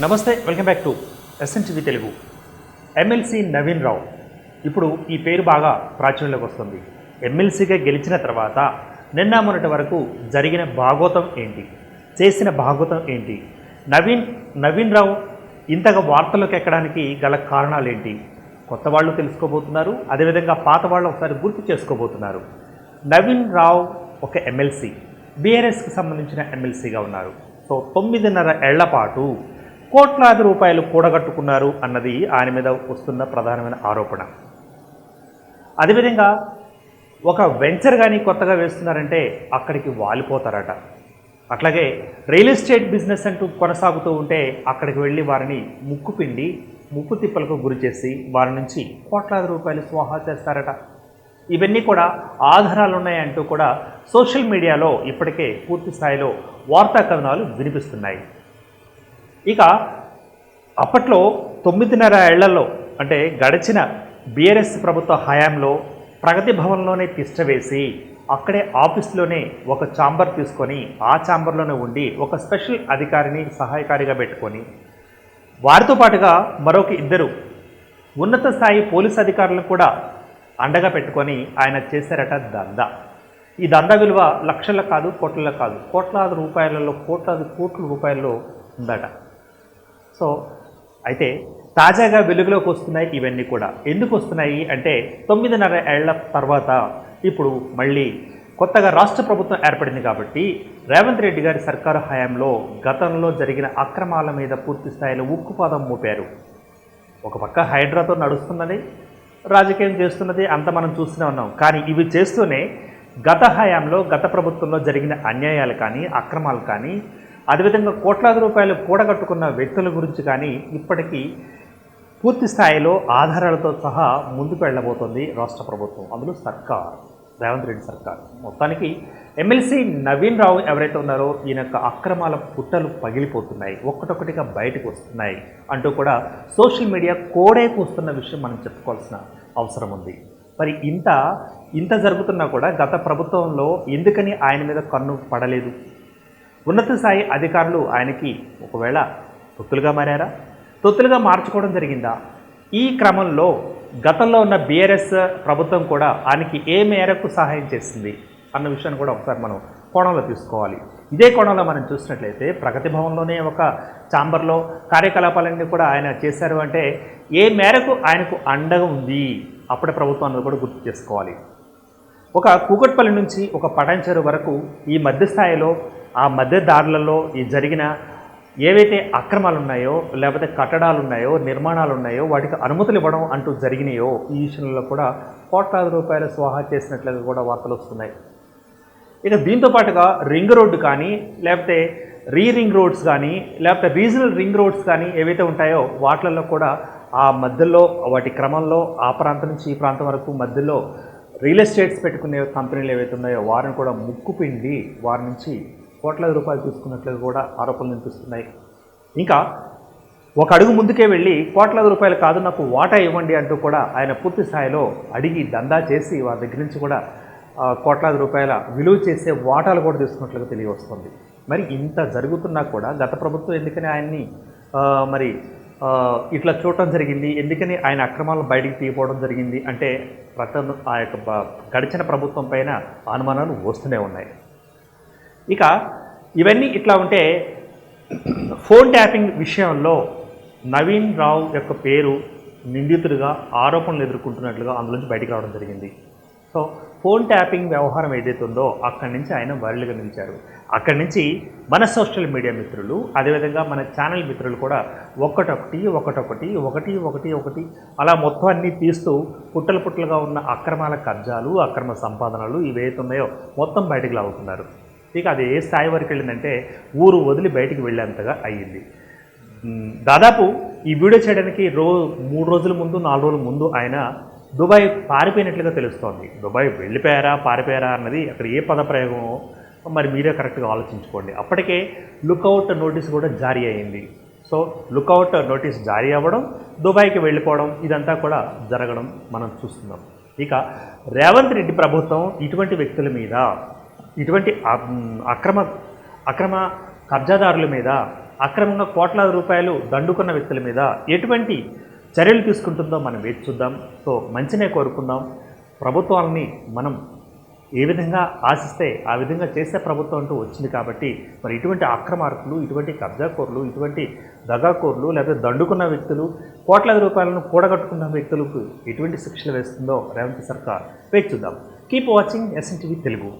నమస్తే, welcome back to SNTV Telugu. MLC Naveen Rao ఇప్పుడు ఈ పేరు బాగా ప్రాచుర్యంలోకి వస్తుంది. ఎమ్మెల్సీగా గెలిచిన తర్వాత నిన్న మొన్నటి వరకు జరిగిన భాగోతం ఏంటి, చేసిన భాగోతం ఏంటి, నవీన్ రావు ఇంతగా వార్తల్లోకి ఎక్కడానికి గల కారణాలు ఏంటి, కొత్త వాళ్ళు తెలుసుకోబోతున్నారు. అదేవిధంగా పాత వాళ్ళు ఒకసారి గుర్తు చేసుకోబోతున్నారు. నవీన్ రావు ఒక ఎమ్మెల్సీ, బీఆర్ఎస్కి సంబంధించిన ఎమ్మెల్సీగా ఉన్నారు. సో 9.5 ఏళ్ల పాటు కోట్లాది రూపాయలు కూడగట్టుకున్నారు అన్నది ఆయన మీద వస్తున్న ప్రధానమైన ఆరోపణ. అదేవిధంగా ఒక వెంచర్ కానీ కొత్తగా వేస్తున్నారంటే అక్కడికి వాలిపోతారట. అట్లాగే రియల్ ఎస్టేట్ బిజినెస్ అంటూ కొనసాగుతూ ఉంటే అక్కడికి వెళ్ళి వారిని ముక్కుపిండి ముప్పు తిప్పలకు గురి చేసి వారి నుంచి కోట్లాది రూపాయలు స్వాహా చేస్తారట. ఇవన్నీ కూడా ఆధారాలు ఉన్నాయంటూ కూడా సోషల్ మీడియాలో ఇప్పటికే పూర్తి స్థాయిలో వార్తా కథనాలు వినిపిస్తున్నాయి. ఇక అప్పట్లో 9.5 ఏళ్లలో అంటే గడిచిన బీఆర్ఎస్ ప్రభుత్వ హయాంలో ప్రగతి భవన్లోనే తిష్టవేసి అక్కడే ఆఫీస్లోనే ఒక ఛాంబర్ తీసుకొని ఆ ఛాంబర్లోనే ఉండి ఒక స్పెషల్ అధికారిని సహాయకారిగా పెట్టుకొని వారితో పాటుగా మరొక 2 ఉన్నత స్థాయి పోలీస్ అధికారులను కూడా అండగా పెట్టుకొని ఆయన చేశారట దందా. ఈ దందా విలువ లక్షల కాదు, కోట్ల కాదు, కోట్లాది రూపాయలలో కోట్ల రూపాయల్లో ఉందట. సో అయితే తాజాగా వెలుగులోకి వస్తున్నాయి ఇవన్నీ కూడా. ఎందుకు వస్తున్నాయి అంటే 9.5 ఏళ్ల తర్వాత ఇప్పుడు మళ్ళీ కొత్తగా రాష్ట్ర ప్రభుత్వం ఏర్పడింది కాబట్టి రేవంత్ రెడ్డి గారి సర్కారు హయాంలో గతంలో జరిగిన అక్రమాల మీద పూర్తి స్థాయిలో ఉక్కుపాదం మోపారు. ఒక పక్క హైడ్రాతో నడుస్తున్నది, రాజకీయం చేస్తున్నది, అంత మనం చూస్తూనే ఉన్నాం. కానీ ఇవి చేస్తూనే గత హయాంలో గత ప్రభుత్వంలో జరిగిన అన్యాయాలు కానీ అక్రమాలు కానీ అదేవిధంగా కోట్లాది రూపాయలు కూడగట్టుకున్న వ్యక్తుల గురించి కానీ ఇప్పటికీ పూర్తి స్థాయిలో ఆధారాలతో సహా ముందుకు వెళ్ళబోతోంది రాష్ట్ర ప్రభుత్వం, అందులో సర్కార్, రేవంత్ రెడ్డి సర్కార్. మొత్తానికి ఎమ్మెల్సీ నవీన్ రావు ఎవరైతే ఉన్నారో ఈయన యొక్క అక్రమాల పుట్టలు పగిలిపోతున్నాయి, ఒక్కటొక్కటిగా బయటకు వస్తున్నాయి అంటూ కూడా సోషల్ మీడియా కోడే కూస్తున్న విషయం మనం చెప్పుకోవాల్సిన అవసరం ఉంది. మరి ఇంత జరుగుతున్నా కూడా గత ప్రభుత్వంలో ఎందుకని ఆయన మీద కన్ను పడలేదు? ఉన్నత స్థాయి అధికారులు ఆయనకి ఒకవేళ తొత్తులుగా మారారా? తొత్తులుగా మార్చుకోవడం జరిగిందా? ఈ క్రమంలో గతంలో ఉన్న బీఆర్ఎస్ ప్రభుత్వం కూడా ఆయనకి ఏ మేరకు సహాయం చేసింది అన్న విషయాన్ని కూడా ఒకసారి మనం కోణంలో తీసుకోవాలి. ఇదే కోణంలో మనం చూసినట్లయితే ప్రగతి భవన్లోనే ఒక ఛాంబర్లో కార్యకలాపాలన్నీ కూడా ఆయన చేశారు అంటే ఏ మేరకు ఆయనకు అండగా ఉంది అప్పటి ప్రభుత్వాన్ని కూడా గుర్తు చేసుకోవాలి. ఒక కూకట్పల్లి నుంచి ఒక పటాన్చెరు వరకు ఈ మధ్య స్థాయిలో ఆ మధ్య దారులలో ఈ జరిగిన ఏవైతే అక్రమాలు ఉన్నాయో లేకపోతే కట్టడాలు ఉన్నాయో నిర్మాణాలు ఉన్నాయో వాటికి అనుమతులు ఇవ్వడం అంటూ జరిగినాయో ఈ విషయంలో కూడా కోట్లాది రూపాయలు స్వాహా చేసినట్లుగా కూడా వార్తలు వస్తున్నాయి. ఇక దీంతో పాటుగా రింగ్ రోడ్డు కానీ లేకపోతే రింగ్ రోడ్స్ కానీ లేకపోతే రీజనల్ రింగ్ రోడ్స్ కానీ ఏవైతే ఉంటాయో వాటిల్లో కూడా ఆ మధ్యలో వాటి క్రమంలో ఆ ప్రాంతం నుంచి ఈ ప్రాంతం వరకు మధ్యలో రియల్ ఎస్టేట్స్ పెట్టుకునే కంపెనీలు ఏవైతే ఉన్నాయో వారిని కూడా ముక్కుపిండి వారి నుంచి కోట్లాది రూపాయలు తీసుకున్నట్లుగా కూడా ఆరోపణలు వినిపిస్తున్నాయి. ఇంకా ఒక అడుగు ముందుకే వెళ్ళి కోట్లాది రూపాయలు కాదు నాకు వాటా ఇవ్వండి అంటూ కూడా ఆయన పూర్తి స్థాయిలో అడిగి దందా చేసి వారి దగ్గర నుంచి కూడా కోట్లాది రూపాయల విలువ చేసే వాటాలు కూడా తీసుకున్నట్లుగా తెలియవస్తుంది. మరి ఇంత జరుగుతున్నా కూడా గత ప్రభుత్వం ఎందుకని ఆయన్ని మరి ఇట్లా చూడటం జరిగింది, ఎందుకని ఆయన అక్రమాలను బయటికి తీయపోవడం జరిగింది అంటే ఆ యొక్క గడిచిన ప్రభుత్వం పైన అనుమానాలు వస్తూనే ఉన్నాయి. ఇక ఇవన్నీ ఇట్లా ఉంటే ఫోన్ ట్యాపింగ్ విషయంలో నవీన్ రావు యొక్క పేరు నిందితుడిగా ఆరోపణలు ఎదుర్కొంటున్నట్లుగా అందులోంచి బయటికి రావడం జరిగింది. సో ఫోన్ ట్యాపింగ్ వ్యవహారం ఏదైతే ఉందో అక్కడి నుంచి ఆయన వైరల్గా నిలిచారు. అక్కడి నుంచి మన సోషల్ మీడియా మిత్రులు అదేవిధంగా మన ఛానల్ మిత్రులు కూడా ఒకటి అలా మొత్తం అన్నీ తీస్తూ పుట్టలుగా ఉన్న అక్రమాల కబ్జాలు అక్రమ సంపాదనలు ఇవేవైతే ఉన్నాయో మొత్తం బయటకు లాగుతున్నారు. ఇక అది ఏ స్థాయి వరకు వెళ్ళిందంటే ఊరు వదిలి బయటికి వెళ్ళేంతగా అయ్యింది. దాదాపు ఈ వీడియో చేయడానికి 3 రోజుల ముందు 4 రోజుల ముందు ఆయన దుబాయ్ పారిపోయినట్లుగా తెలుస్తోంది. దుబాయ్ వెళ్ళిపోయారా పారిపోయారా అన్నది అక్కడ ఏ పదప్రయోగమో మరి మీరే కరెక్ట్గా ఆలోచించుకోండి. అప్పటికే లుకౌట్ నోటీస్ కూడా జారీ అయ్యింది. సో లుకౌట్ నోటీస్ జారీ అవ్వడం, దుబాయ్కి వెళ్ళిపోవడం ఇదంతా కూడా జరగడం మనం చూస్తున్నాం. ఇక రేవంత్ రెడ్డి ప్రభుత్వం ఇటువంటి వ్యక్తుల మీద ఇటువంటి అక్రమ కబ్జాదారుల మీద అక్రమంగా కోట్లాది రూపాయలు దండుకున్న వ్యక్తుల మీద ఎటువంటి చర్యలు తీసుకుంటుందో మనం వేచి చూద్దాం. సో మంచినే కోరుకుందాం. ప్రభుత్వాలని మనం ఏ విధంగా ఆశిస్తే ఆ విధంగా చేసే ప్రభుత్వం అంటూ వచ్చింది కాబట్టి మరి ఇటువంటి అక్రమార్కులు, ఇటువంటి కబ్జాకోరులు, ఇటువంటి దగాకోరులు లేకపోతే దండుకున్న వ్యక్తులు, కోట్లాది రూపాయలను కూడగట్టుకున్న వ్యక్తులకు ఎటువంటి శిక్షలు వేస్తుందో రేవంత్ సర్కార్ వేచి చూద్దాం. Keep watching SNTV Telugu.